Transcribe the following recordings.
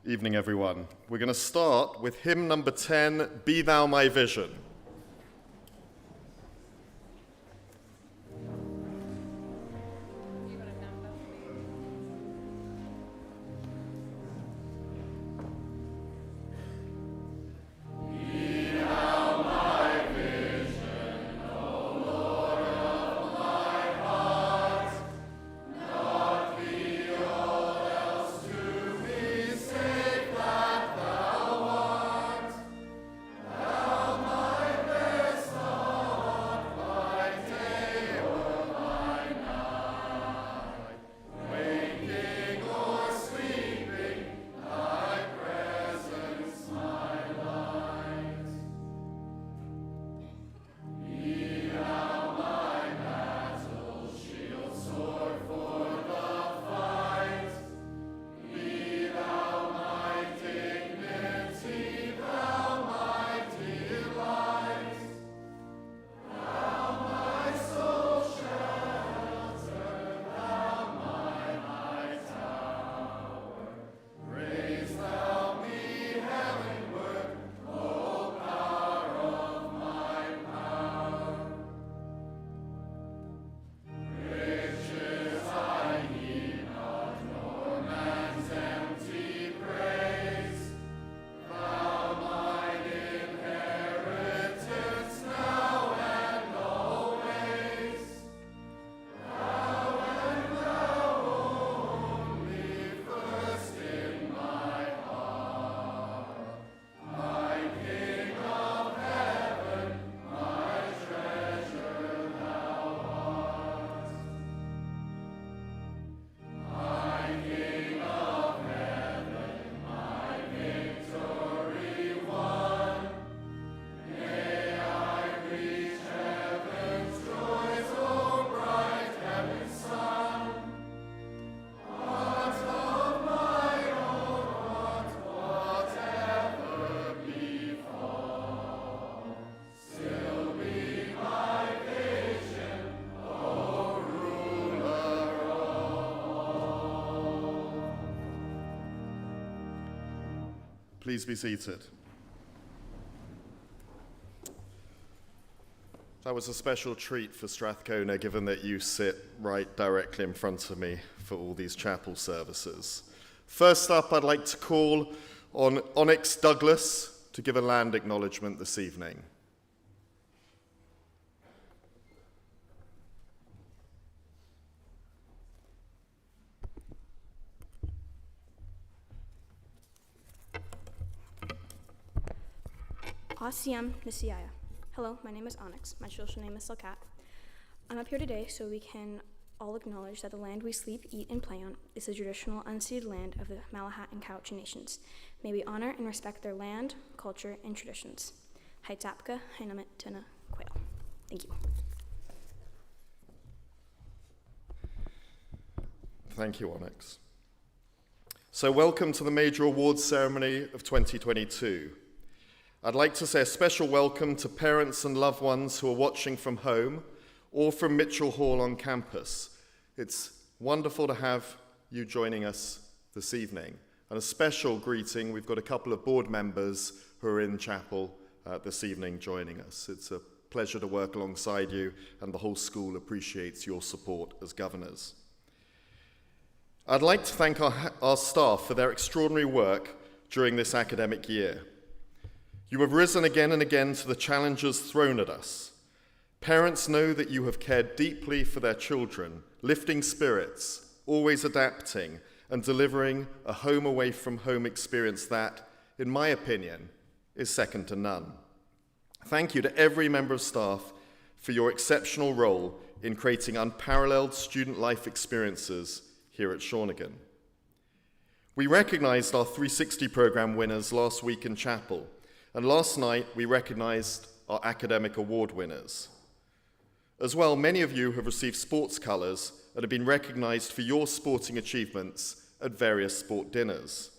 Evening, everyone. We're going to start with hymn number 10, Be Thou My Vision. My Please be seated. That was a special treat for Strathcona, given that you sit right directly in front of me for all these chapel services. First up, I'd like to call on Onyx Douglas to give a land acknowledgement this evening. Asiyam Nisiyaya. Hello, my name is Onyx. My social name is Silkat. I'm up here today so we can all acknowledge that the land we sleep, eat, and play on is the traditional unceded land of the Malahat and Cowichan nations. May we honor and respect their land, culture, and traditions. Haitapka, Hainamit, Tuna, Quail. Thank you. Thank you, Onyx. So welcome to the major awards ceremony of 2022. I'd like to say a special welcome to parents and loved ones who are watching from home or from Mitchell Hall on campus. It's wonderful to have you joining us this evening. And a special greeting, we've got a couple of board members who are in chapel this evening joining us. It's a pleasure to work alongside you, and the whole school appreciates your support as governors. I'd like to thank our staff for their extraordinary work during this academic year. You have risen again and again to the challenges thrown at us. Parents know that you have cared deeply for their children, lifting spirits, always adapting, and delivering a home away from home experience that, in my opinion, is second to none. Thank you to every member of staff for your exceptional role in creating unparalleled student life experiences here at Shawnigan. We recognized our 360 program winners last week in chapel. And last night, we recognized our academic award winners. As well, many of you have received sports colours and have been recognized for your sporting achievements at various sport dinners.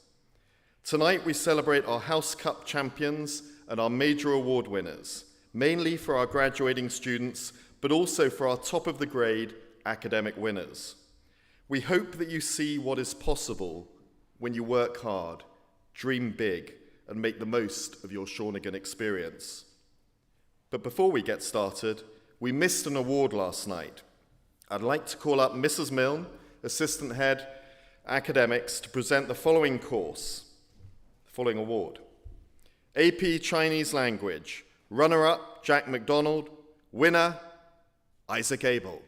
Tonight, we celebrate our House Cup champions and our major award winners, mainly for our graduating students, but also for our top-of-the-grade academic winners. We hope that you see what is possible when you work hard, dream big, and make the most of your Shawnigan experience. But before we get started, we missed an award last night. I'd like to call up Mrs. Milne, Assistant Head Academics, to present the following award. AP Chinese Language, runner-up Jack McDonald, winner Isaac Abel.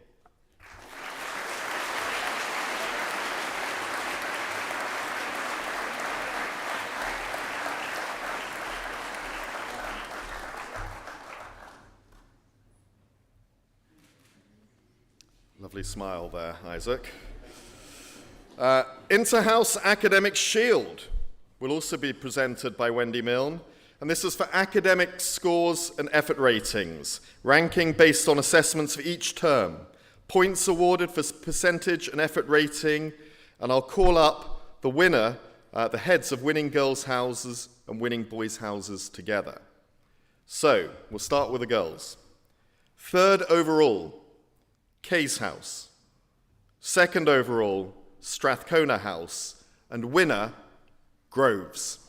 Lovely smile there, Isaac. Interhouse Academic Shield will also be presented by Wendy Milne, and this is for academic scores and effort ratings, ranking based on assessments for each term, points awarded for percentage and effort rating, and I'll call up the winner, the heads of winning girls' houses and winning boys' houses together. So, we'll start with the girls. Third overall, Kay's House. Second overall, Strathcona House. And winner, Groves.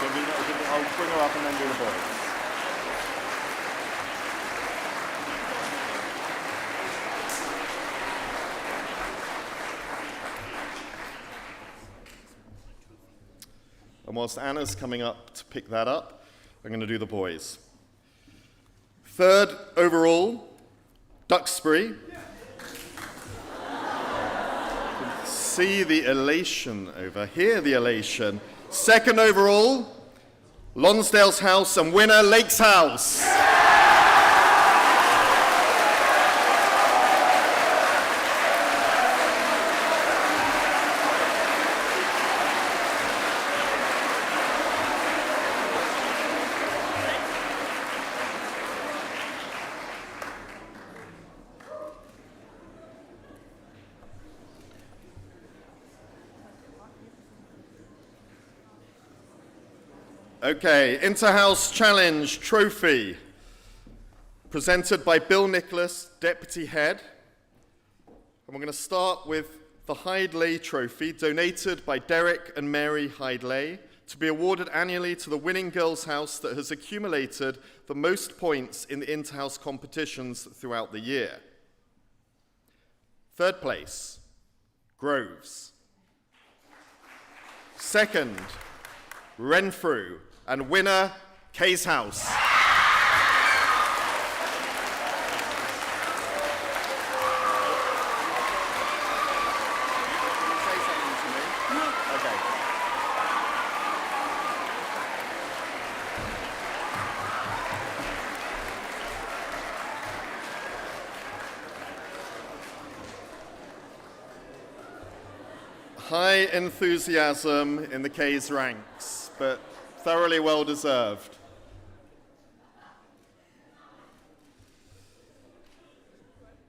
I'll bring her up and then do the boys. And whilst Anna's coming up to pick that up, I'm going to do the boys. Third overall, Duxbury. See the elation over here, the elation. Second overall, Lonsdale's House, and winner, Lake's House. Okay, Interhouse Challenge Trophy, presented by Bill Nicholas, Deputy Head. And we're going to start with the Hydley Trophy, donated by Derek and Mary Hydley, to be awarded annually to the winning girls' house that has accumulated the most points in the Interhouse competitions throughout the year. Third place, Groves. Second, Renfrew, and winner, Kay's House. High enthusiasm in the K's ranks, but thoroughly well deserved.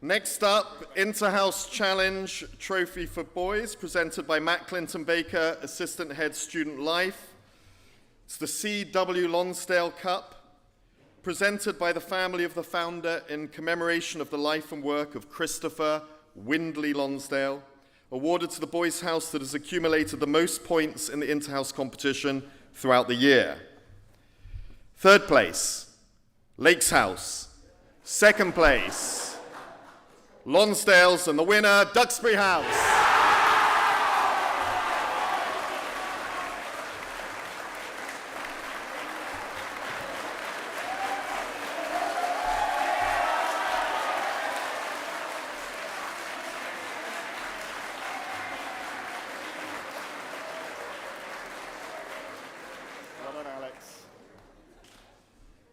Next up, Interhouse Challenge Trophy for Boys, presented by Matt Clinton Baker, Assistant Head Student Life. It's the C.W. Lonsdale Cup, presented by the family of the founder in commemoration of the life and work of Christopher Windley Lonsdale, awarded to the boys' house that has accumulated the most points in the Interhouse competition throughout the year. Third place, Lakes House. Second place, Lonsdale's, and the winner, Duxbury House.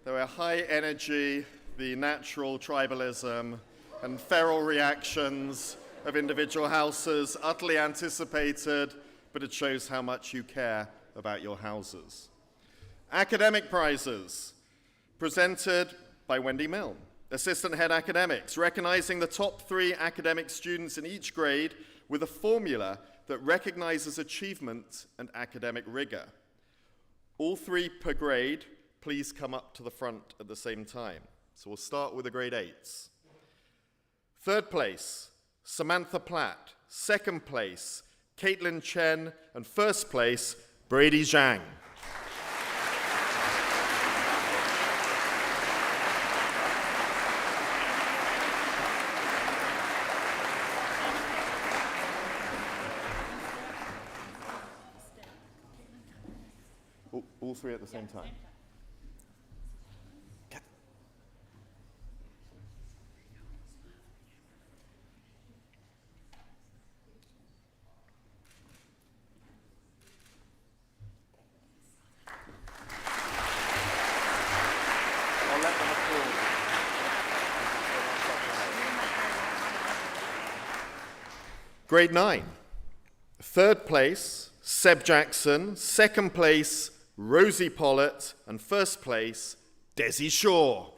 There were high energy, the natural tribalism, and feral reactions of individual houses, utterly anticipated, but it shows how much you care about your houses. Academic prizes, presented by Wendy Milne, Assistant Head Academics, recognizing the top 3 academic students in each grade with a formula that recognizes achievement and academic rigor. All 3 per grade, please come up to the front at the same time. So we'll start with the grade 8s. Third place, Samantha Platt. Second place, Caitlin Chen. And first place, Brady Zhang. All 3 at the same time. Grade 9. Third place, Seb Jackson. Second place, Rosie Pollett. And first place, Desi Shaw.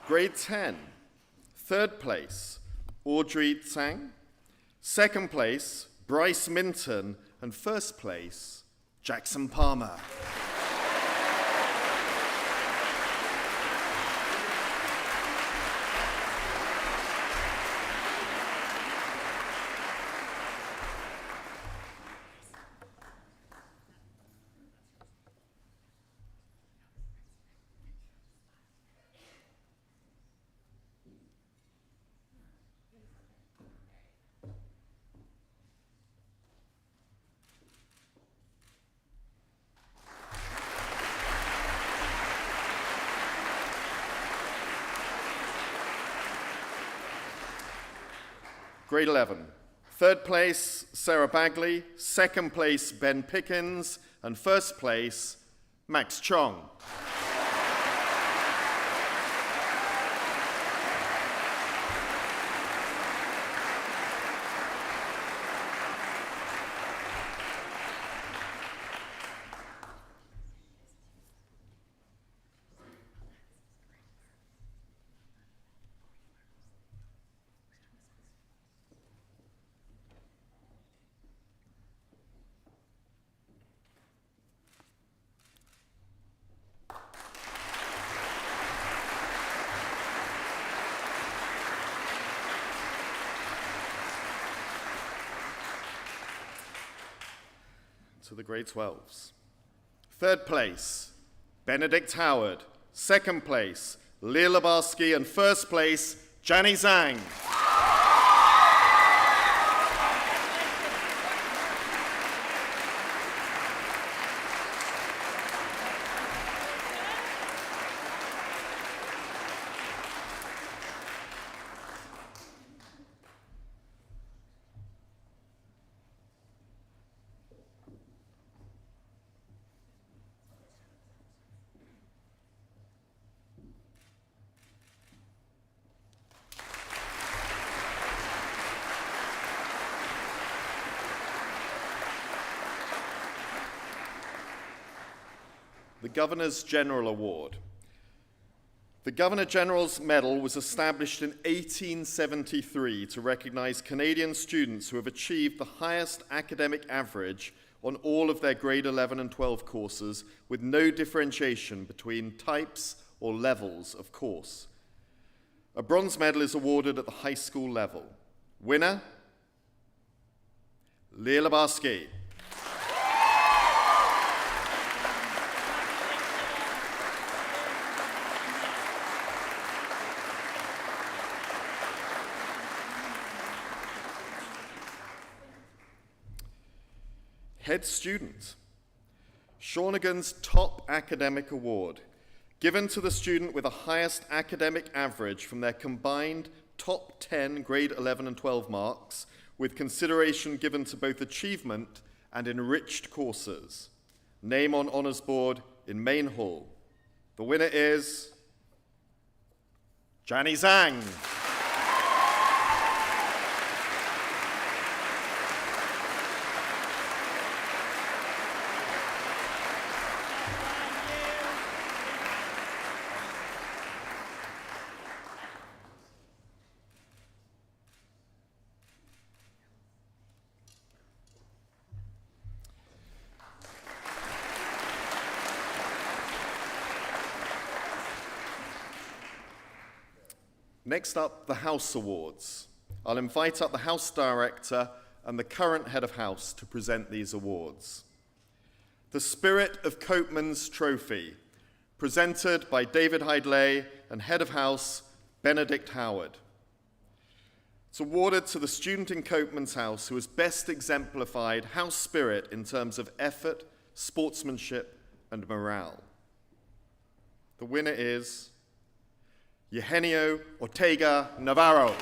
Grade 10, third place, Audrey Tsang. Second place, Bryce Minton. And first place, Jackson Palmer. Grade 11, Third place, Sarah Bagley. Second place, Ben Pickens. And first place, Max Chong. To the grade 12s. Third place, Benedict Howard. Second place, Leah Labarsky. And first place, Jani Zhang. The Governor's General Award. The Governor-General's Medal was established in 1873 to recognize Canadian students who have achieved the highest academic average on all of their grade 11 and 12 courses with no differentiation between types or levels of course. A bronze medal is awarded at the high school level. Winner, Leah Labarsky. Head student, Shawnigan's top academic award, given to the student with the highest academic average from their combined top 10 grade 11 and 12 marks, with consideration given to both achievement and enriched courses. Name on honors board in main hall. The winner is Jani Zhang. Next up, the House Awards. I'll invite up the House Director and the current Head of House to present these awards. The Spirit of Copeman's Trophy, presented by David Hydley and Head of House, Benedict Howard. It's awarded to the student in Copeman's House who has best exemplified house spirit in terms of effort, sportsmanship, and morale. The winner is Eugenio Ortega Navarro.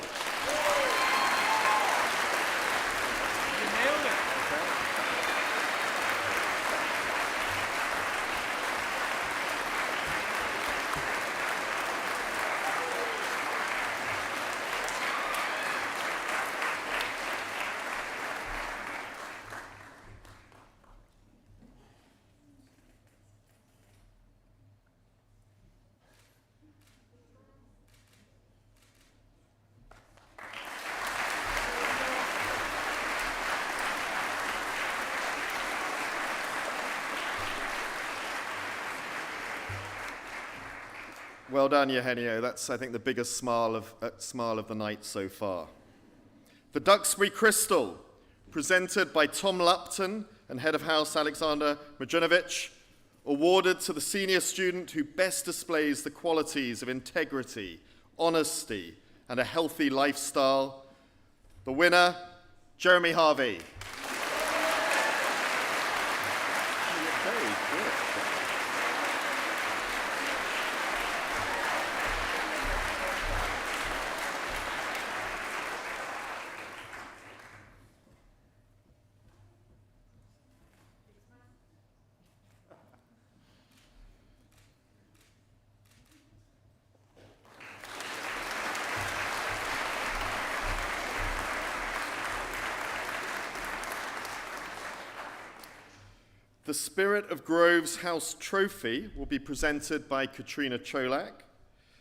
Well done, Eugenio. That's, I think, the biggest smile of the night so far. The Duxbury Crystal, presented by Tom Lupton and Head of House Alexander Marjunovich, awarded to the senior student who best displays the qualities of integrity, honesty, and a healthy lifestyle. The winner, Jeremy Harvey. The Spirit of Grove's House Trophy will be presented by Katrina Cholak.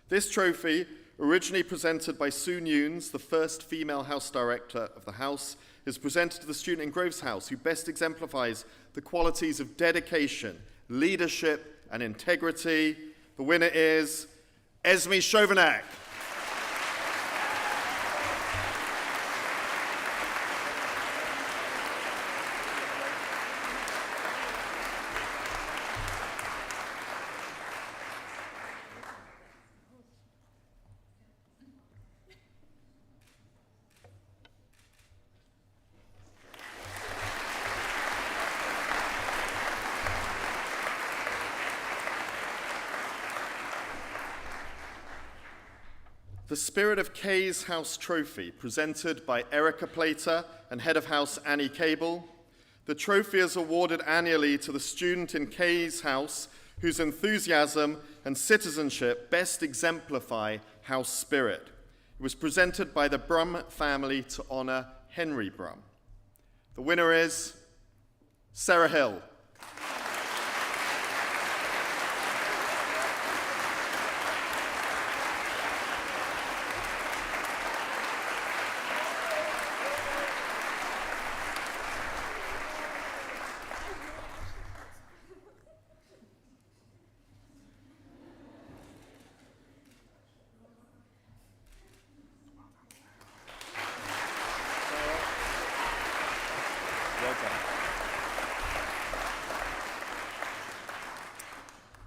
This trophy, originally presented by Sue Nunes, the first female house director of the house, is presented to the student in Grove's House who best exemplifies the qualities of dedication, leadership, and integrity. The winner is Esme Chauvenac. The Spirit of Kay's House Trophy, presented by Erica Plater and Head of House Annie Cable. The trophy is awarded annually to the student in Kay's house whose enthusiasm and citizenship best exemplify house spirit. It was presented by the Brum family to honor Henry Brum. The winner is Sarah Hill.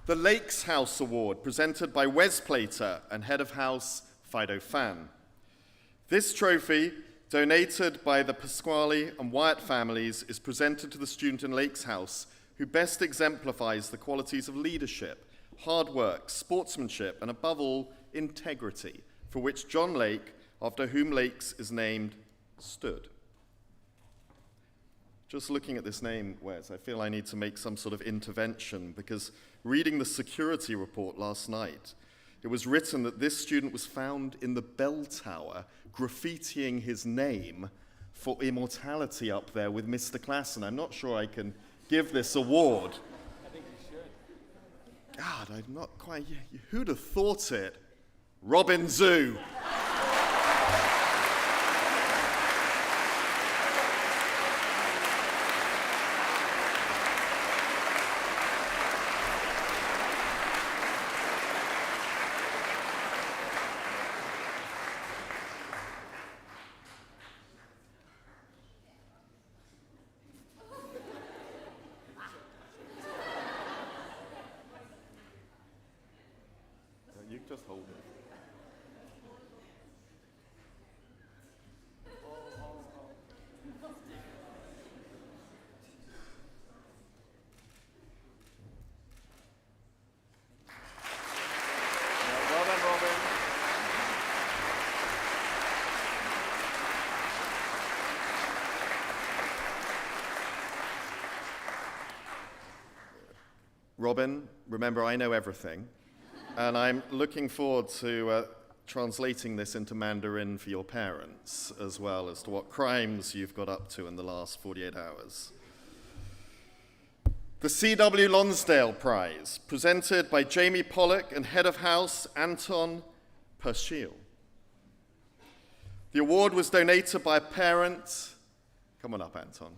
The Lakes House Award, presented by Wes Plater and Head of House Fido Fan. This trophy, donated by the Pasquale and Wyatt families, is presented to the student in Lakes House who best exemplifies the qualities of leadership, hard work, sportsmanship, and above all, integrity, for which John Lake, after whom Lakes is named, stood. Just looking at this name, Wes, I feel I need to make some sort of intervention because reading the security report last night, it was written that this student was found in the bell tower graffitiing his name for immortality up there with Mr. Klassen. I'm not sure I can give this award. I think you should. God, I'm not quite... Who'd have thought it? Robin Zoo. You just hold it. Yeah, well done, Robin. Robin, remember, I know everything. And I'm looking forward to translating this into Mandarin for your parents, as well as to what crimes you've got up to in the last 48 hours. The C.W. Lonsdale Prize, presented by Jamie Pollock and Head of House Anton Perschiel. The award was donated by a parent. Come on up, Anton.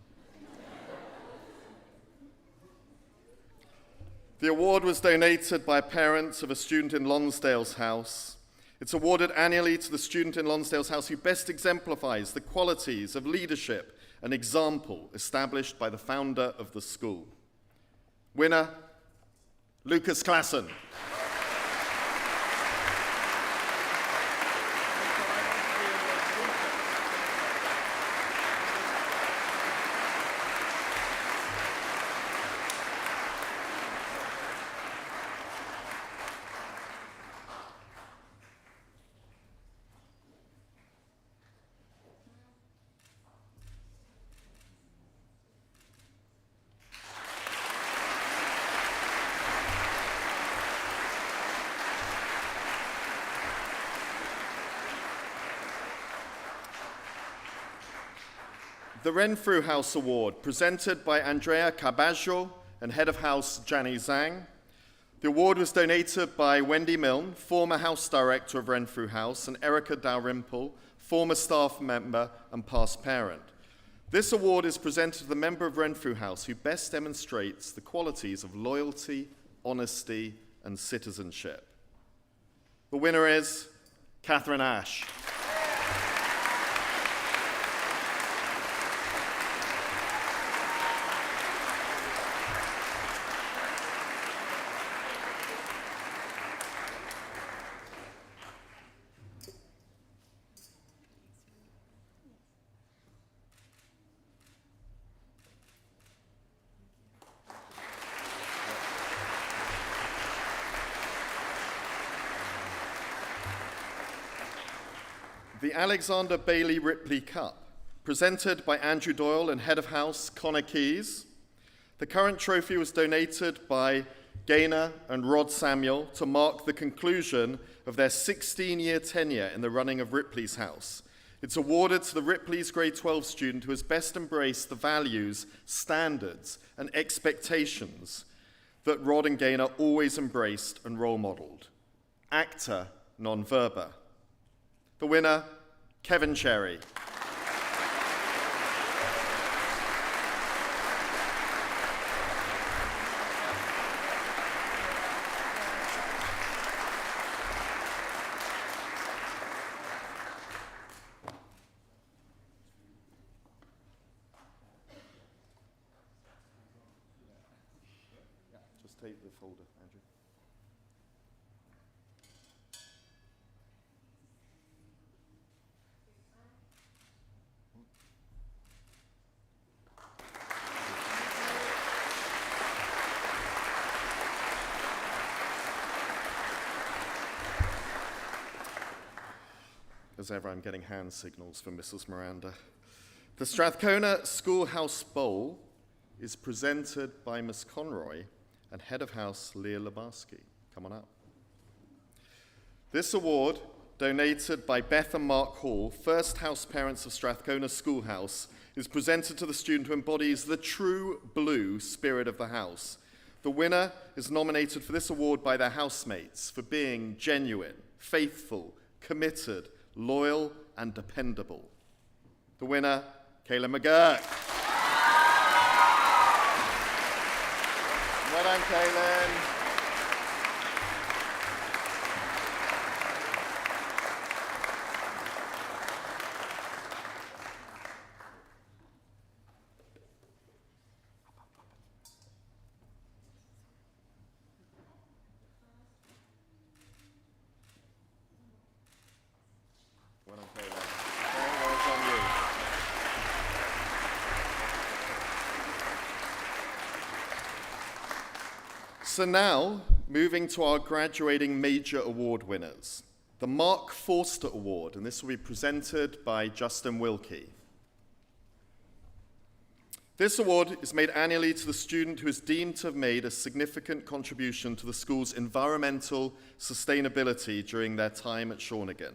The award was donated by parents of a student in Lonsdale's house. It's awarded annually to the student in Lonsdale's house who best exemplifies the qualities of leadership and example established by the founder of the school. Winner, Lucas Klassen. The Renfrew House Award, presented by Andrea Carbaggio and Head of House Janny Zhang. The award was donated by Wendy Milne, former House Director of Renfrew House, and Erica Dalrymple, former staff member and past parent. This award is presented to the member of Renfrew House who best demonstrates the qualities of loyalty, honesty, and citizenship. The winner is Catherine Ash. The Alexander Bailey Ripley Cup, presented by Andrew Doyle and Head of House Connor Keyes. The current trophy was donated by Gaynor and Rod Samuel to mark the conclusion of their 16-year tenure in the running of Ripley's House. It's awarded to the Ripley's Grade 12 student who has best embraced the values, standards, and expectations that Rod and Gaynor always embraced and role-modelled. Acta non verba. The winner, Kevin Cherry. Just take the folder, Andrew. As ever, I'm getting hand signals from Mrs. Miranda. The Strathcona Schoolhouse Bowl is presented by Miss Conroy and Head of House Leah Labarski. Come on up. This award, donated by Beth and Mark Hall, first house parents of Strathcona Schoolhouse, is presented to the student who embodies the true blue spirit of the house. The winner is nominated for this award by their housemates for being genuine, faithful, committed, loyal, and dependable. The winner, Kayla McGurk. Well done, Kaylin. Well done, Kaylin. Well done, you. So now, moving to our graduating major award winners. The Mark Forster Award, and this will be presented by Justin Wilkie. This award is made annually to the student who is deemed to have made a significant contribution to the school's environmental sustainability during their time at Shawnigan.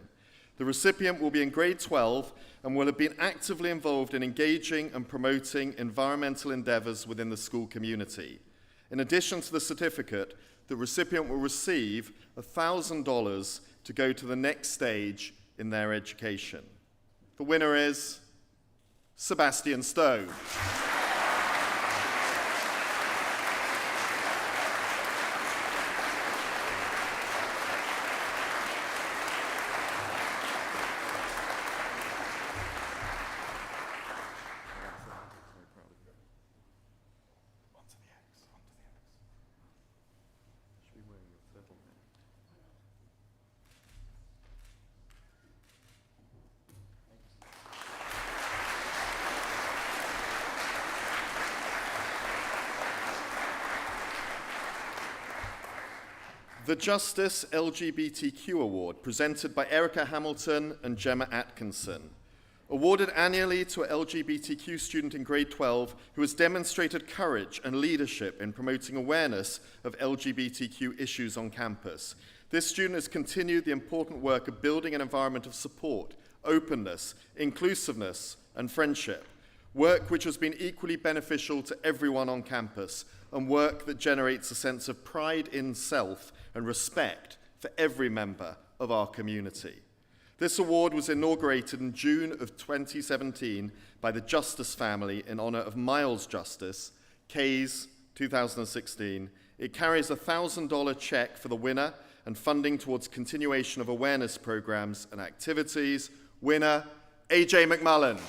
The recipient will be in grade 12 and will have been actively involved in engaging and promoting environmental endeavours within the school community. In addition to the certificate, the recipient will receive $1,000 to go to the next stage in their education. The winner is Sebastian Stone. The Justice LGBTQ Award, presented by Erica Hamilton and Gemma Atkinson. Awarded annually to an LGBTQ student in grade 12 who has demonstrated courage and leadership in promoting awareness of LGBTQ issues on campus. This student has continued the important work of building an environment of support, openness, inclusiveness, and friendship, work which has been equally beneficial to everyone on campus, and work that generates a sense of pride in self and respect for every member of our community. This award was inaugurated in June of 2017 by the Justice family in honor of Miles Justice, K's 2016. It carries a $1,000 check for the winner and funding towards continuation of awareness programs and activities. Winner, AJ McMullen.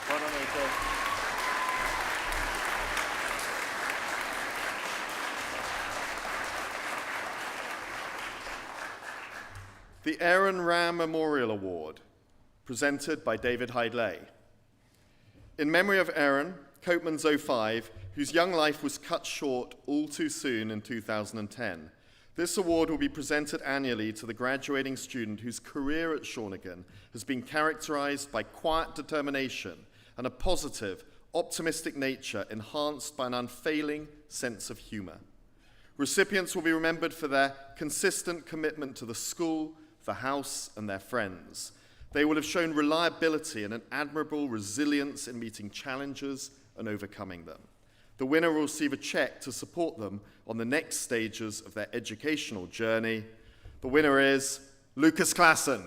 Well done, AJ. The Aaron Ram Memorial Award, presented by David Hydley. In memory of Aaron, Copeman's 05, whose young life was cut short all too soon in 2010, this award will be presented annually to the graduating student whose career at Shawnigan has been characterized by quiet determination and a positive, optimistic nature enhanced by an unfailing sense of humor. Recipients will be remembered for their consistent commitment to the school, the house, and their friends. They will have shown reliability and an admirable resilience in meeting challenges and overcoming them. The winner will receive a check to support them on the next stages of their educational journey. The winner is Lucas Klassen.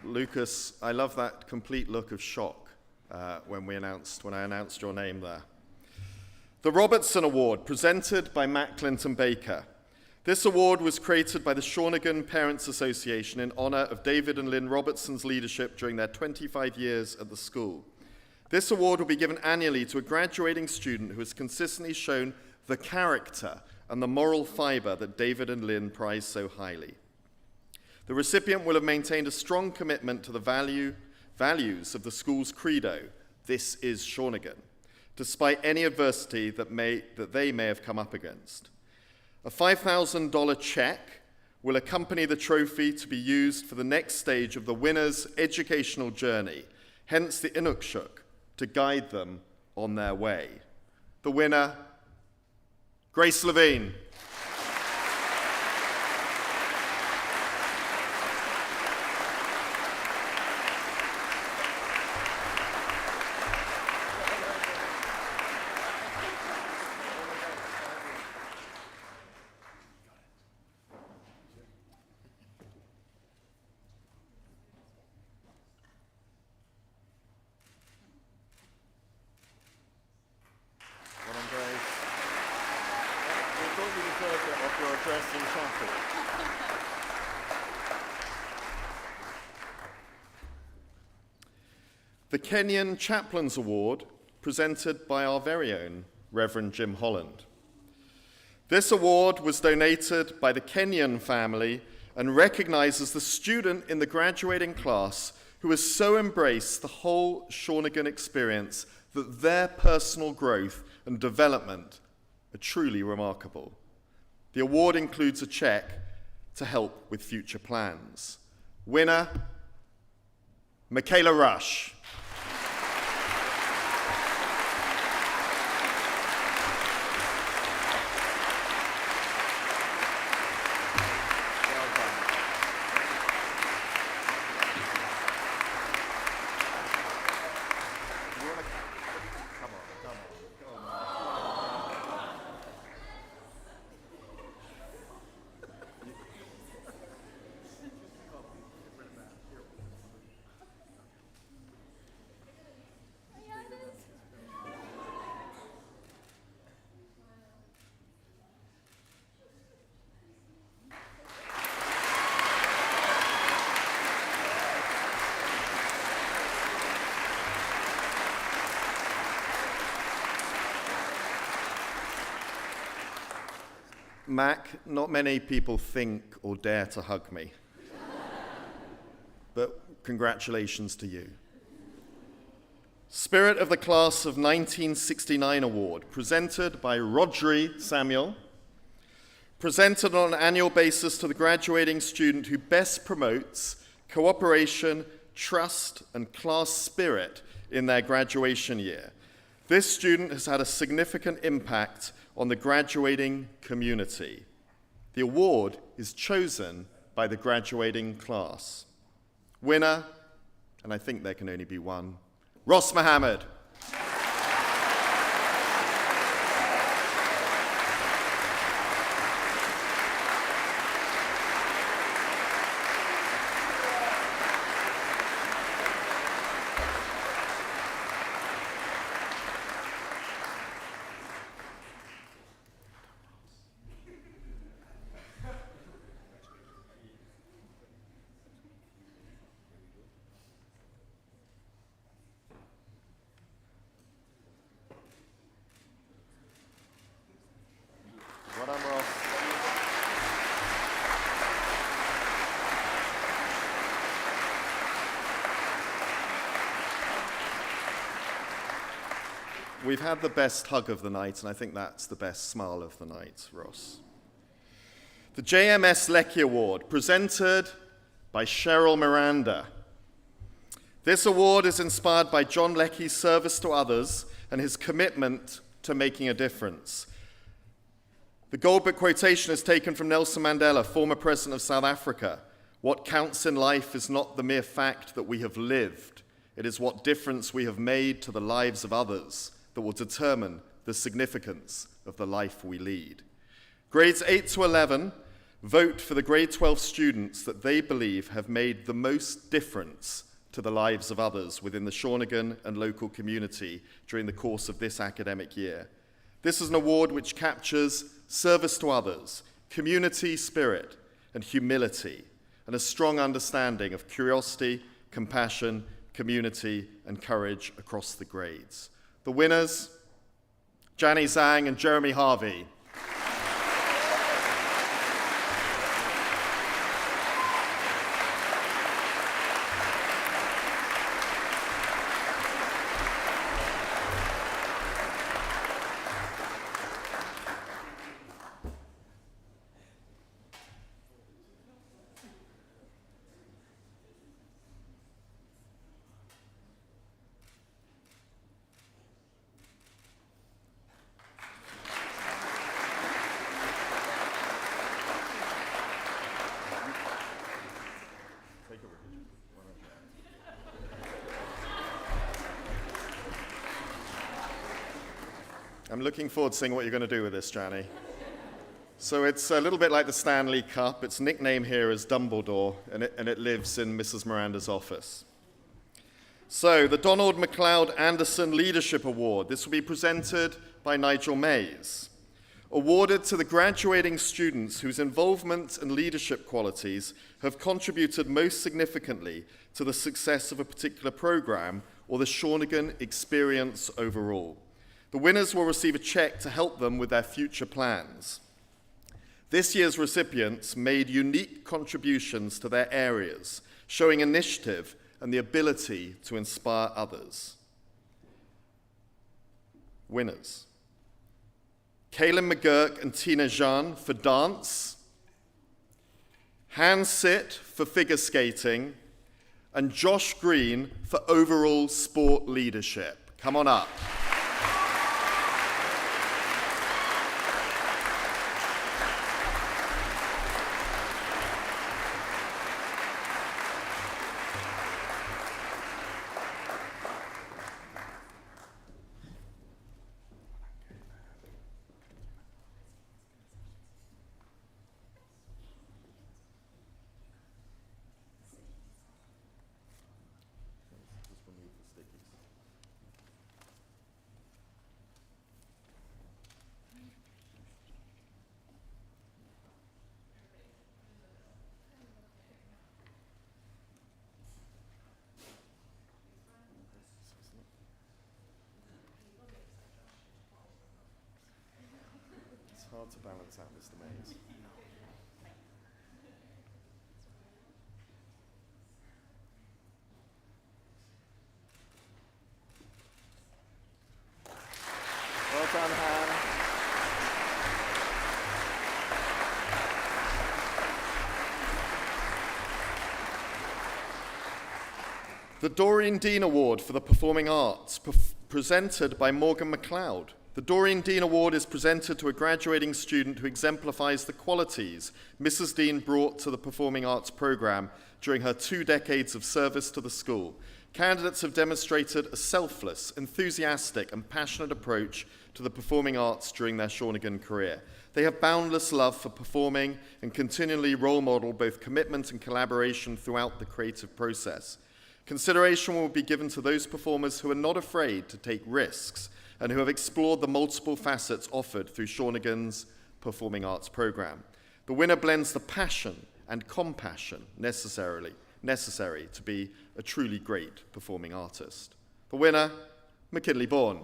Lucas, I love that complete look of shock when I announced your name there. The Robertson Award, presented by Matt Clinton Baker. This award was created by the Shawnigan Parents Association in honor of David and Lynn Robertson's leadership during their 25 years at the school. This award will be given annually to a graduating student who has consistently shown the character and the moral fiber that David and Lynn prize so highly. The recipient will have maintained a strong commitment to the values of the school's credo, "This is Shawnigan," despite any adversity that they may have come up against. A $5,000 check will accompany the trophy to be used for the next stage of the winner's educational journey, hence the Inukshuk, to guide them on their way. The winner, Grace Levine. Your address in traffic. The Kenyon Chaplains Award, presented by our very own Reverend Jim Holland. This award was donated by the Kenyon family and recognizes the student in the graduating class who has so embraced the whole Shawnigan experience that their personal growth and development are truly remarkable. The award includes a check to help with future plans. Winner, Michaela Rush. Mac, not many people think or dare to hug me. But congratulations to you. Spirit of the Class of 1969 Award, presented by Rodri Samuel, presented on an annual basis to the graduating student who best promotes cooperation, trust, and class spirit in their graduation year. This student has had a significant impact on the graduating community. The award is chosen by the graduating class. Winner, and I think there can only be one, Ross Mohammed. Well done, Ross. We've had the best hug of the night, and I think that's the best smile of the night, Ross. The JMS Leckie Award, presented by Cheryl Miranda. This award is inspired by John Leckie's service to others and his commitment to making a difference. The Goldbook quotation is taken from Nelson Mandela, former president of South Africa. What counts in life is not the mere fact that we have lived. It is what difference we have made to the lives of others that will determine the significance of the life we lead. Grades 8 to 11 vote for the grade 12 students that they believe have made the most difference to the lives of others within the Shawnigan and local community during the course of this academic year. This is an award which captures service to others, community spirit, and humility, and a strong understanding of curiosity, compassion, community, and courage across the grades. The winners, Jani Zhang and Jeremy Harvey. I'm looking forward to seeing what you're going to do with this, Jani. So it's a little bit like the Stanley Cup. Its nickname here is Dumbledore, and it lives in Mrs. Miranda's office. So the Donald MacLeod Anderson Leadership Award. This will be presented by Nigel Mays. Awarded to the graduating students whose involvement and leadership qualities have contributed most significantly to the success of a particular program or the Shawnigan experience overall. The winners will receive a check to help them with their future plans. This year's recipients made unique contributions to their areas, showing initiative and the ability to inspire others. Winners: Kaylin McGurk and Tina Jean for dance, Han Sit for figure skating, and Josh Green for overall sport leadership. Come on up. hard to balance out, Mr. Mays. Well done, Han. The Doreen Dean Award for the Performing Arts, presented by Morgan MacLeod. The Doreen Dean Award is presented to a graduating student who exemplifies the qualities Mrs. Dean brought to the Performing Arts programme during her 2 decades of service to the school. Candidates have demonstrated a selfless, enthusiastic and passionate approach to the performing arts during their Shawnigan career. They have boundless love for performing and continually role model both commitment and collaboration throughout the creative process. Consideration will be given to those performers who are not afraid to take risks and who have explored the multiple facets offered through Shawnigan's Performing Arts programme. The winner blends the passion and compassion necessary to be a truly great performing artist. The winner, McKinley Bourne.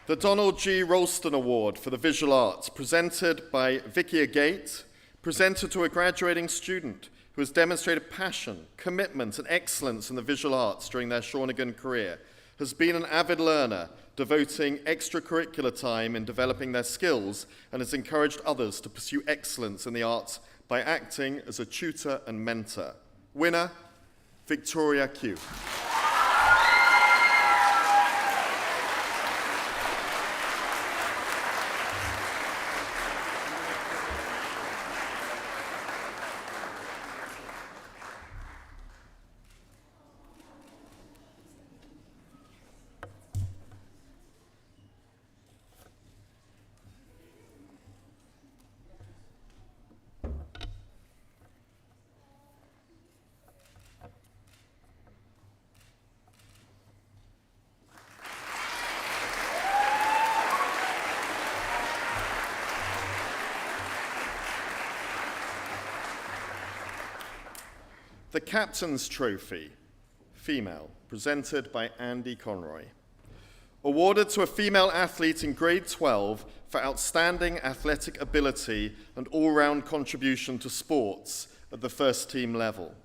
The Donald G. Ralston Award for the Visual Arts, presented by Vicky Agate, presented to a graduating student who has demonstrated passion, commitment, and excellence in the visual arts during their Shawnigan career, has been an avid learner, devoting extracurricular time in developing their skills, and has encouraged others to pursue excellence in the arts by acting as a tutor and mentor. Winner, Victoria Q. The Captain's Trophy, female, presented by Andy Conroy. Awarded to a female athlete in grade 12 for outstanding athletic ability and all-round contribution to sports at the first team level.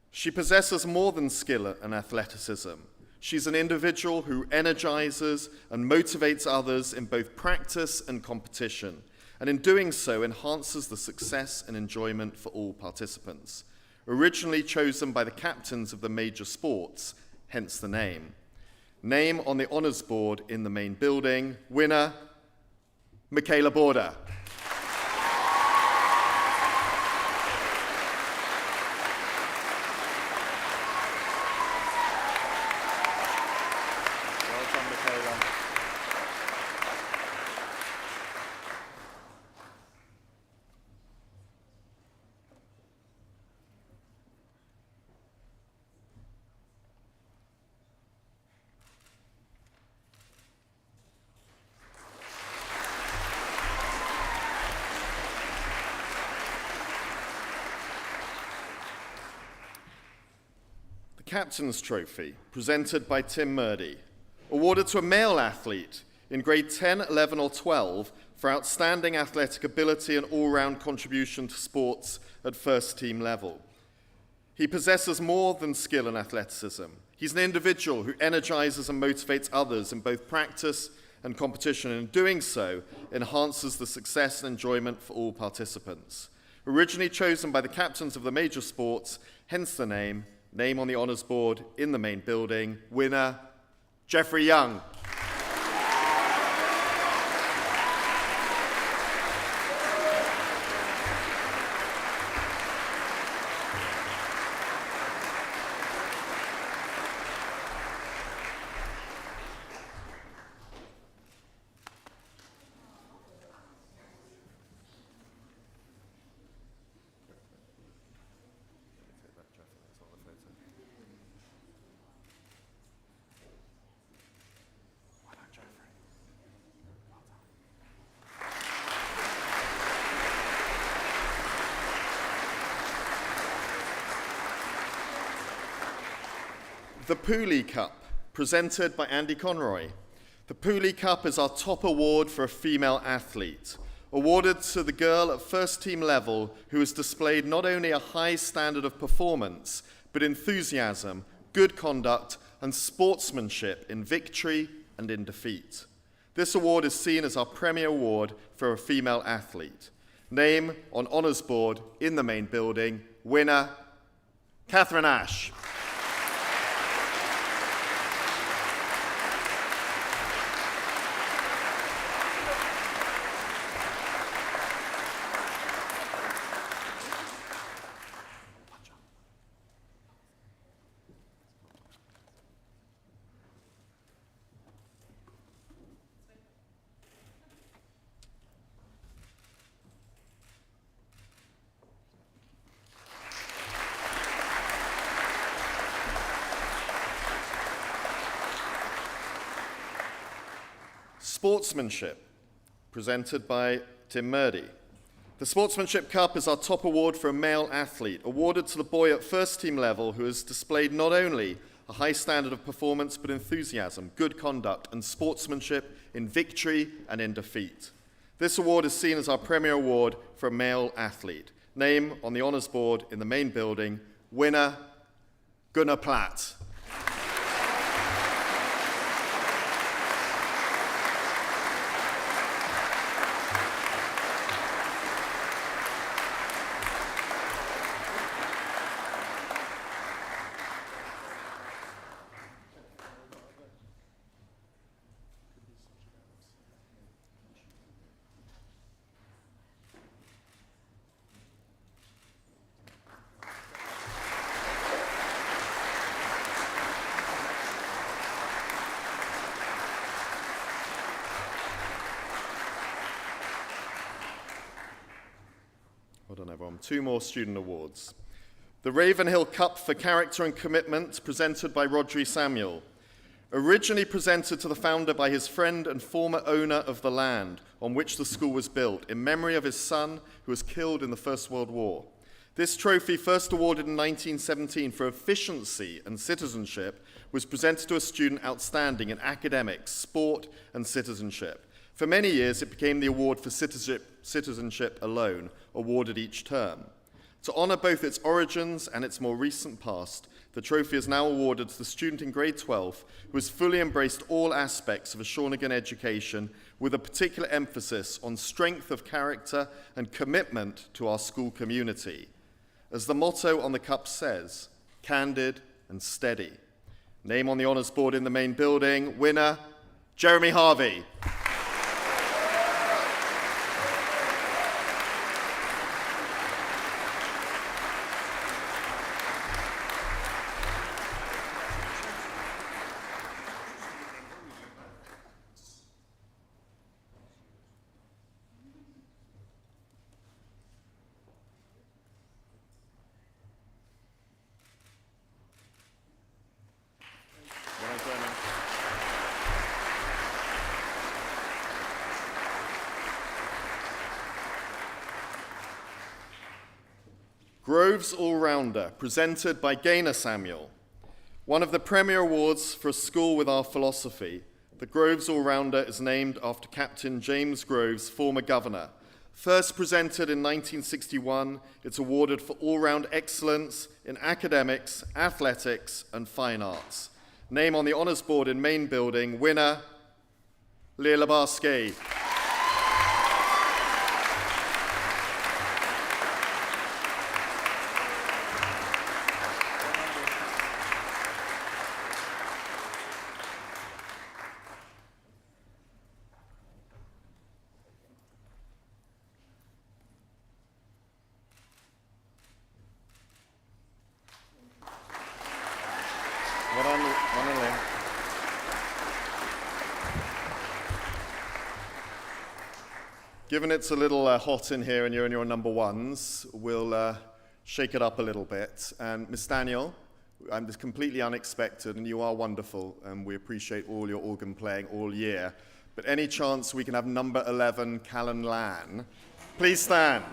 She possesses more than skill and athleticism. She's an individual who energizes and motivates others in both practice and competition, and in doing so enhances the success and enjoyment for all participants. Originally chosen by the captains of the major sports, hence the name. Name on the honours board in the main building. Winner, Michaela Border. Well done, Michaela. Captain's Trophy, presented by Tim Murdy, awarded to a male athlete in grade 10, 11 or 12 for outstanding athletic ability and all-round contribution to sports at first team level. He possesses more than skill and athleticism. He's an individual who energizes and motivates others in both practice and competition, and in doing so enhances the success and enjoyment for all participants. Originally chosen by the captains of the major sports, hence the name on the honours board in the main building. Winner, Jeffrey Young. The Pooley Cup, presented by Andy Conroy. The Pooley Cup is our top award for a female athlete, awarded to the girl at first team level who has displayed not only a high standard of performance, but enthusiasm, good conduct, and sportsmanship in victory and in defeat. This award is seen as our premier award for a female athlete. Name on honours board in the main building, winner, Catherine Ash. Sportsmanship, presented by Tim Murdy. The Sportsmanship Cup is our top award for a male athlete, awarded to the boy at first team level who has displayed not only a high standard of performance, but enthusiasm, good conduct, and sportsmanship in victory and in defeat. This award is seen as our premier award for a male athlete. Name on the honours board in the main building, winner, Gunnar Platt. Well done, everyone. 2 more student awards. The Ravenhill Cup for Character and Commitment, presented by Rodri Samuel. Originally presented to the founder by his friend and former owner of the land on which the school was built, in memory of his son who was killed in the First World War. This trophy, first awarded in 1917 for efficiency and citizenship, was presented to a student outstanding in academics, sport, and citizenship. For many years, it became the award for citizenship alone, awarded each term. To honour both its origins and its more recent past, the trophy is now awarded to the student in grade 12 who has fully embraced all aspects of a Shawnigan education, with a particular emphasis on strength of character and commitment to our school community. As the motto on the cup says, candid and steady. Name on the honours board in the main building, winner, Jeremy Harvey. Groves All-Rounder, presented by Gaynor Samuel. One of the premier awards for a school with our philosophy, the Groves All-Rounder is named after Captain James Groves, former governor. First presented in 1961, it's awarded for all-round excellence in academics, athletics, and fine arts. Name on the honours board in main building, winner, Leila Barskey. Given it's a little hot in here and you're in your number ones, we'll shake it up a little bit. And Miss Daniel, this is completely unexpected, and you are wonderful, and we appreciate all your organ playing all year. But any chance we can have number 11, Callan Lan? Please stand.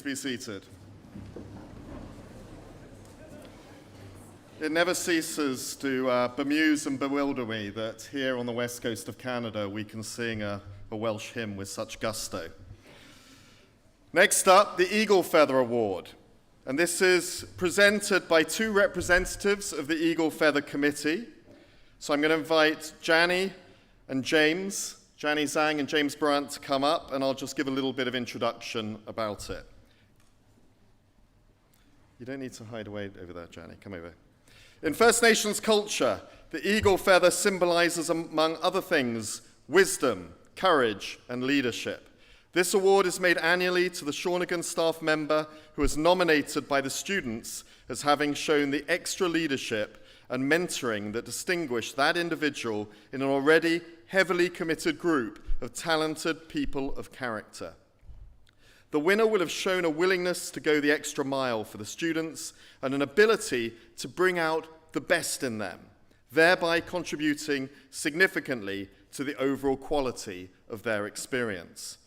Please be seated. It never ceases to bemuse and bewilder me that here on the west coast of Canada we can sing a Welsh hymn with such gusto. Next up, the Eagle Feather Award. And this is presented by two representatives of the Eagle Feather Committee. So I'm going to invite Jani and James, Jani Zhang and James Brandt, to come up, and I'll just give a little bit of introduction about it. You don't need to hide away over there, Jani. Come over. In First Nations culture, the eagle feather symbolizes, among other things, wisdom, courage, and leadership. This award is made annually to the Shawnigan staff member who is nominated by the students as having shown the extra leadership and mentoring that distinguish that individual in an already heavily committed group of talented people of character. The winner will have shown a willingness to go the extra mile for the students and an ability to bring out the best in them, thereby contributing significantly to the overall quality of their experience.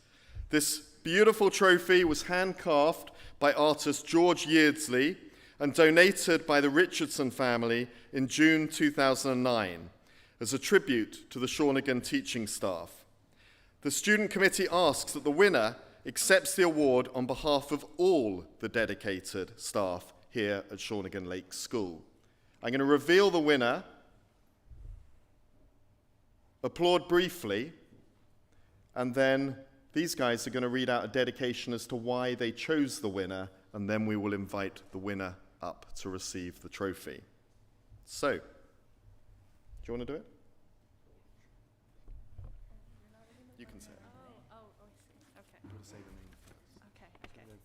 This beautiful trophy was hand-carved by artist George Yeardsley and donated by the Richardson family in June 2009 as a tribute to the Shawnigan teaching staff. The student committee asks that the winner accepts the award on behalf of all the dedicated staff here at Shawnigan Lake School. I'm going to reveal the winner, applaud briefly, and then these guys are going to read out a dedication as to why they chose the winner, and then we will invite the winner up to receive the trophy. So, do you want to do it? You can say it. Oh, I see. Okay. You want to say the name first? Okay.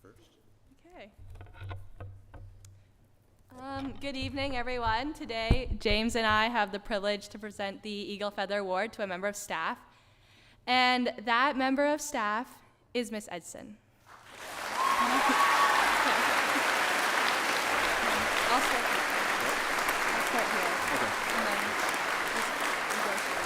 First. Okay. Good evening, everyone. Today, James and I have the privilege to present the Eagle Feather Award to a member of staff. And that member of staff is Miss Edson. I'll start here. Okay. And then just go through.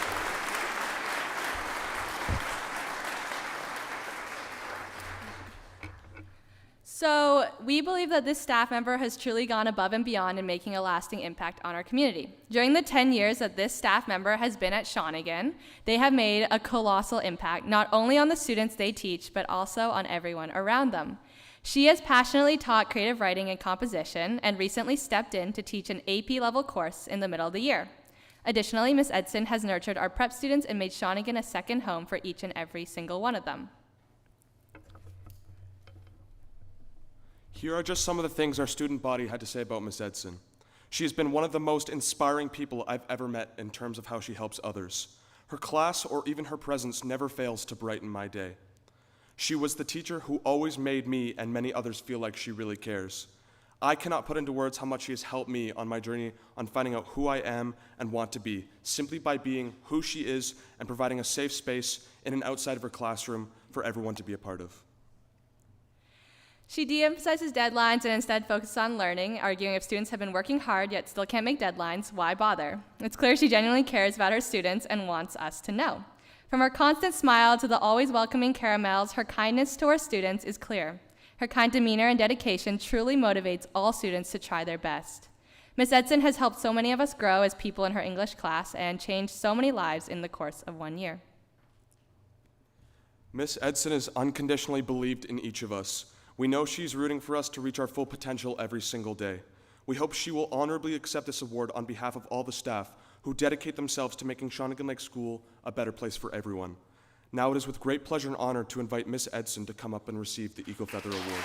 So we believe that this staff member has truly gone above and beyond in making a lasting impact on our community. During the 10 years that this staff member has been at Shawnigan, they have made a colossal impact, not only on the students they teach, but also on everyone around them. She has passionately taught creative writing and composition and recently stepped in to teach an AP level course in the middle of the year. Additionally, Ms. Edson has nurtured our prep students and made Shawnigan a second home for each and every single one of them. Here are just some of the things our student body had to say about Miss Edson. She has been one of the most inspiring people I've ever met in terms of how she helps others. Her class or even her presence never fails to brighten my day. She was the teacher who always made me and many others feel like she really cares. I cannot put into words how much she has helped me on my journey on finding out who I am and want to be, simply by being who she is and providing a safe space in and outside of her classroom for everyone to be a part of. She de-emphasizes deadlines and instead focuses on learning, arguing if students have been working hard yet still can't make deadlines, why bother? It's clear she genuinely cares about her students and wants us to know. From her constant smile to the always welcoming caramels, her kindness to her students is clear. Her kind demeanor and dedication truly motivates all students to try their best. Miss Edson has helped so many of us grow as people in her English class and changed so many lives in the course of 1 year. Miss Edson is unconditionally believed in each of us. We know she's rooting for us to reach our full potential every single day. We hope she will honorably accept this award on behalf of all the staff who dedicate themselves to making Shawnigan Lake School a better place for everyone. Now it is with great pleasure and honor to invite Miss Edson to come up and receive the Eagle Feather Award.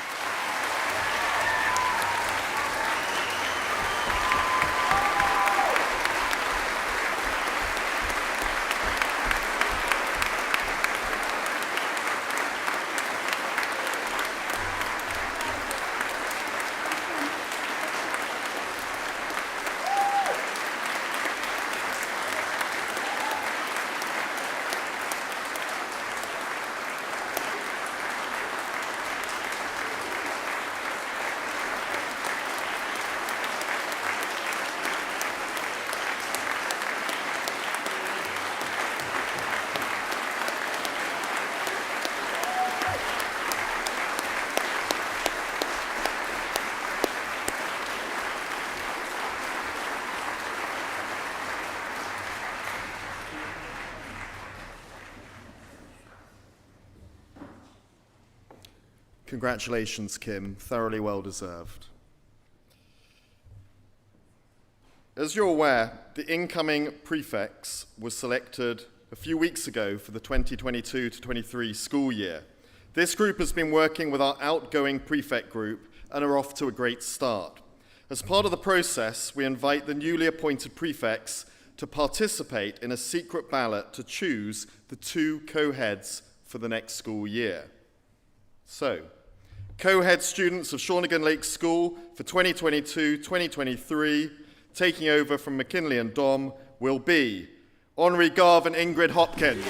Congratulations, Kim. Thoroughly well deserved. As you're aware, the incoming prefects was selected a few weeks ago for the 2022-23 school year. This group has been working with our outgoing prefect group and are off to a great start. As part of the process, we invite the newly appointed prefects to participate in a secret ballot to choose the 2 co-heads for the next school year. So, co-head students of Shawnigan Lake School for 2022-2023, taking over from McKinley and Dom, will be Henri Garve and Ingrid Hopkins.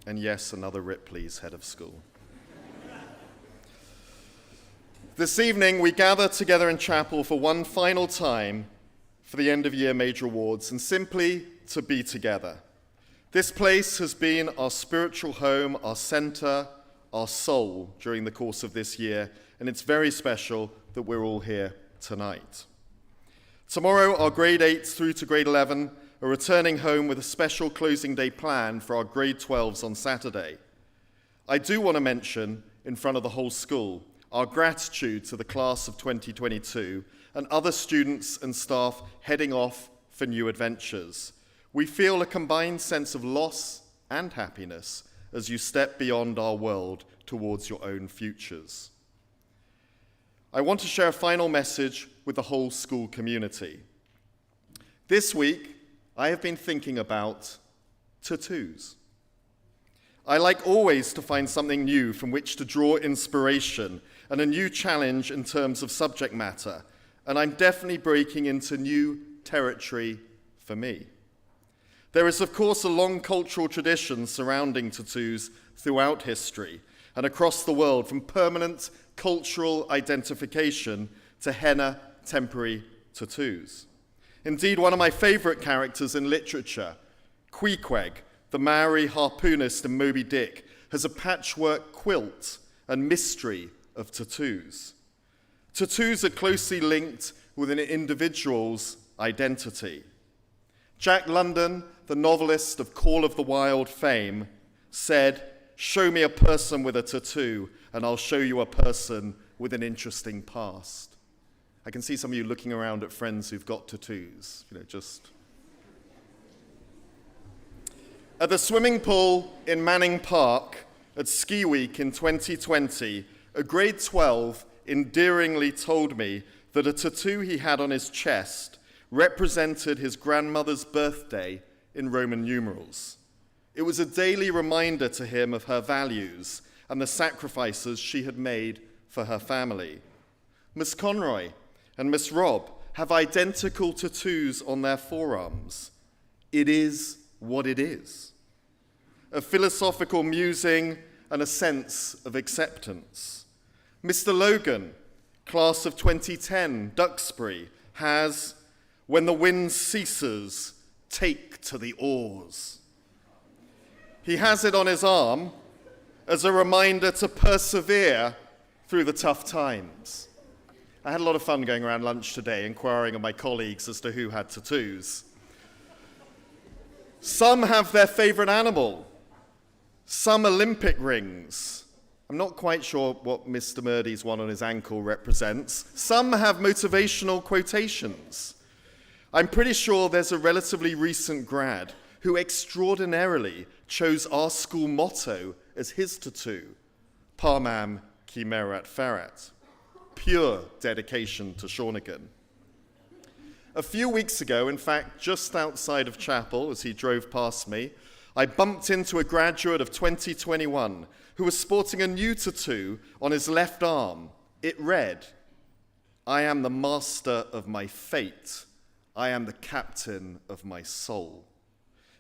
And yes, another Ripley's head of school. This evening, we gather together in chapel for one final time for the end of year major awards and simply to be together. This place has been our spiritual home, our center, our soul during the course of this year, and it's very special that we're all here tonight. Tomorrow, our grade 8s through to grade 11 are returning home with a special closing day plan for our grade 12s on Saturday. I do want to mention, in front of the whole school, our gratitude to the class of 2022 and other students and staff heading off for new adventures. We feel a combined sense of loss and happiness as you step beyond our world towards your own futures. I want to share a final message with the whole school community. This week, I have been thinking about tattoos. I like always to find something new from which to draw inspiration and a new challenge in terms of subject matter, and I'm definitely breaking into new territory for me. There is, of course, a long cultural tradition surrounding tattoos throughout history and across the world, from permanent cultural identification to henna temporary tattoos. Indeed, one of my favorite characters in literature, Queequeg, the Maori harpoonist in Moby Dick, has a patchwork quilt and mystery of tattoos. Tattoos are closely linked with an individual's identity. Jack London, the novelist of Call of the Wild fame, said, "Show me a person with a tattoo, and I'll show you a person with an interesting past." I can see some of you looking around at friends who've got tattoos, just. At the swimming pool in Manning Park at Ski Week in 2020, a grade 12 endearingly told me that a tattoo he had on his chest represented his grandmother's birthday in Roman numerals. It was a daily reminder to him of her values and the sacrifices she had made for her family. Miss Conroy and Miss Robb have identical tattoos on their forearms. It is what it is. A philosophical musing and a sense of acceptance. Mr. Logan, class of 2010, Duxbury, has, "When the wind ceases, take to the oars." He has it on his arm as a reminder to persevere through the tough times. I had a lot of fun going around lunch today, inquiring of my colleagues as to who had tattoos. Some have their favorite animal, some Olympic rings. I'm not quite sure what Mr. Murdy's one on his ankle represents. Some have motivational quotations. I'm pretty sure there's a relatively recent grad who extraordinarily chose our school motto as his tattoo, Parmam Chimerat Ferrat. Pure dedication to Shawnigan. A few weeks ago, in fact, just outside of chapel, as he drove past me, I bumped into a graduate of 2021 who was sporting a new tattoo on his left arm. It read, "I am the master of my fate. I am the captain of my soul."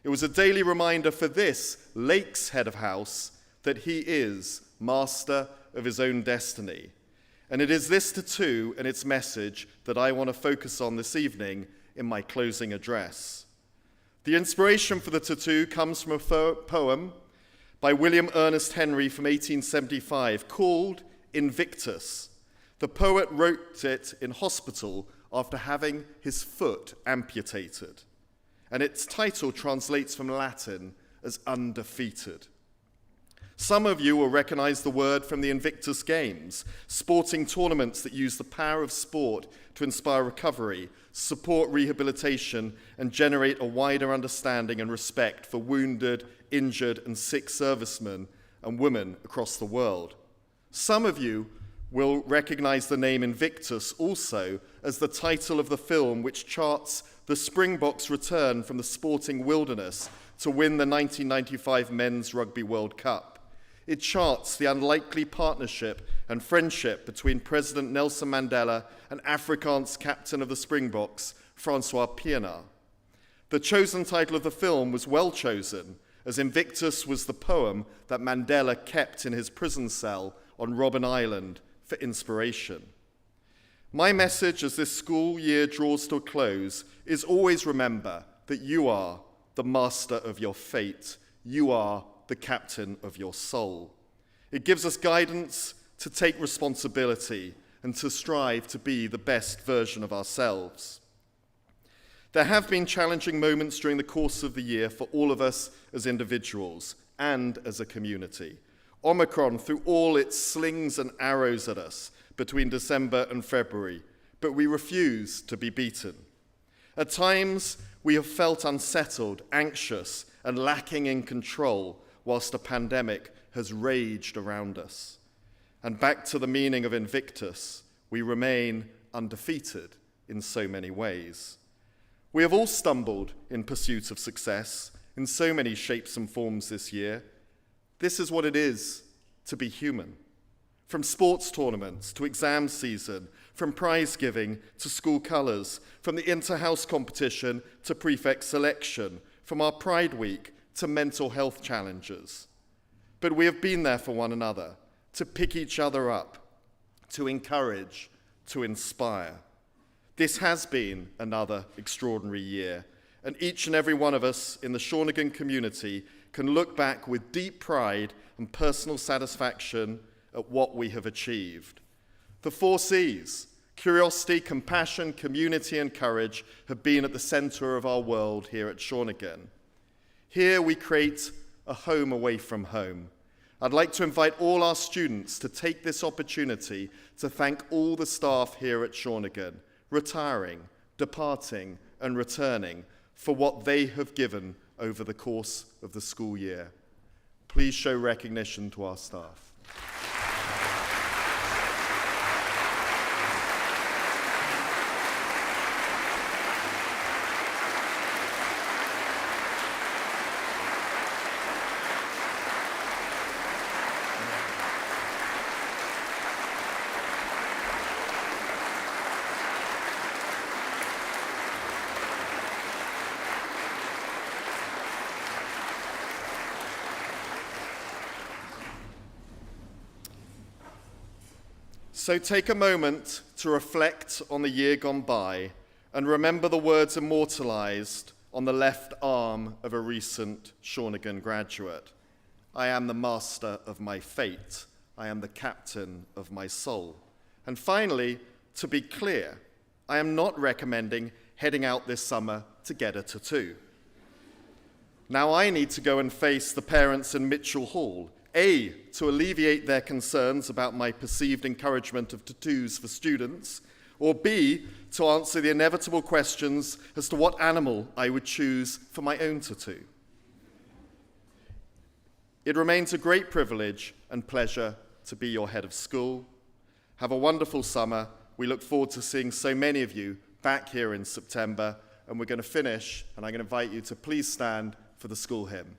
It was a daily reminder for this, Lake's head of house, that he is master of his own destiny. And it is this tattoo and its message that I want to focus on this evening in my closing address. The inspiration for the tattoo comes from a poem by William Ernest Henry from 1875 called Invictus. The poet wrote it in hospital after having his foot amputated, and its title translates from Latin as undefeated. Some of you will recognize the word from the Invictus Games, sporting tournaments that use the power of sport to inspire recovery, support rehabilitation, and generate a wider understanding and respect for wounded, injured, and sick servicemen and women across the world. Some of you will recognize the name Invictus also as the title of the film which charts the Springboks' return from the sporting wilderness to win the 1995 Men's Rugby World Cup. It charts the unlikely partnership and friendship between President Nelson Mandela and Afrikaans captain of the Springboks, Francois Pienaar. The chosen title of the film was well chosen, as Invictus was the poem that Mandela kept in his prison cell on Robben Island for inspiration. My message as this school year draws to a close is always remember that you are the master of your fate. You are the captain of your soul. It gives us guidance to take responsibility and to strive to be the best version of ourselves. There have been challenging moments during the course of the year for all of us as individuals and as a community. Omicron threw all its slings and arrows at us between December and February, but we refuse to be beaten. At times, we have felt unsettled, anxious, and lacking in control whilst a pandemic has raged around us. And back to the meaning of Invictus, we remain undefeated in so many ways. We have all stumbled in pursuit of success in so many shapes and forms this year. This is what it is to be human. From sports tournaments to exam season, from prize giving to school colours, from the Interhouse competition to prefect selection, from our Pride Week to mental health challenges. But we have been there for one another, to pick each other up, to encourage, to inspire. This has been another extraordinary year, and each and every one of us in the Shawnigan community can look back with deep pride and personal satisfaction at what we have achieved. The 4 C's, curiosity, compassion, community, and courage, have been at the centre of our world here at Shawnigan. Here we create a home away from home. I'd like to invite all our students to take this opportunity to thank all the staff here at Shawnigan, retiring, departing, and returning, for what they have given over the course of the school year. Please show recognition to our staff. So take a moment to reflect on the year gone by and remember the words immortalized on the left arm of a recent Shawnigan graduate. I am the master of my fate. I am the captain of my soul. And finally, to be clear, I am not recommending heading out this summer to get a tattoo. Now I need to go and face the parents in Mitchell Hall, A, to alleviate their concerns about my perceived encouragement of tattoos for students, or B, to answer the inevitable questions as to what animal I would choose for my own tattoo. It remains a great privilege and pleasure to be your head of school. Have a wonderful summer. We look forward to seeing so many of you back here in September, and we're going to finish, and I'm going to invite you to please stand for the school hymn.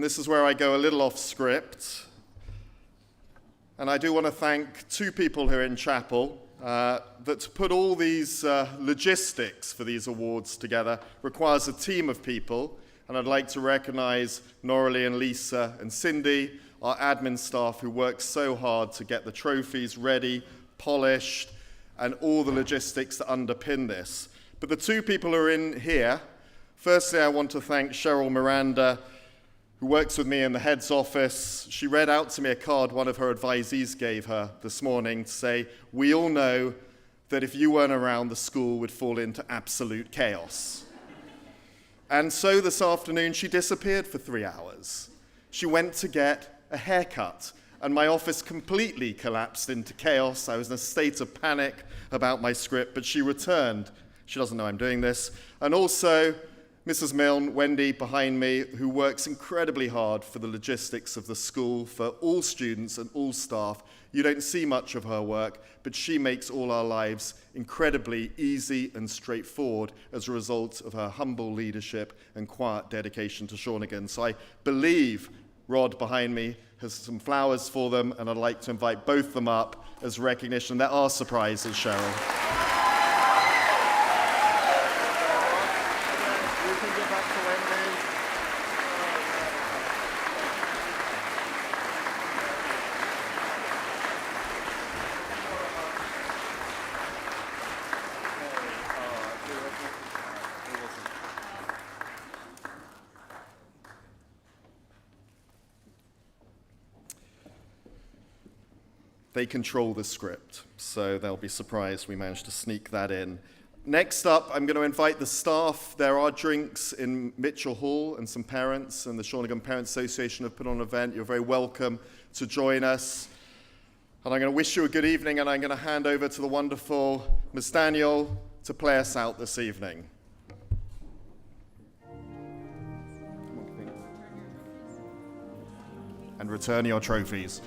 this is where I go a little off script. And I do want to thank two people here in chapel that to put all these logistics for these awards together requires a team of people. And I'd like to recognize Noralie and Lisa and Cindy, our admin staff who work so hard to get the trophies ready, polished, and all the logistics that underpin this. But the two people who are in here, firstly, I want to thank Cheryl Miranda, who works with me in the head's office. She read out to me a card one of her advisees gave her this morning to say, we all know that if you weren't around, the school would fall into absolute chaos. And so this afternoon, she disappeared for 3 hours. She went to get a haircut, and my office completely collapsed into chaos. I was in a state of panic about my script, but she returned. She doesn't know I'm doing this. And also, Mrs. Milne, Wendy behind me, who works incredibly hard for the logistics of the school, for all students and all staff. You don't see much of her work, but she makes all our lives incredibly easy and straightforward as a result of her humble leadership and quiet dedication to Shawnigan. So I believe Rod behind me has some flowers for them, and I'd like to invite both of them up as recognition. There are surprises, Cheryl. You can give back to Wendy. They control the script, so they'll be surprised we managed to sneak that in. Next up, I'm going to invite the staff. There are drinks in Mitchell Hall, and some parents and the Shawnigan Parents Association have put on an event. You're very welcome to join us. And I'm going to wish you a good evening, and I'm going to hand over to the wonderful Ms. Daniel to play us out this evening. And return your trophies.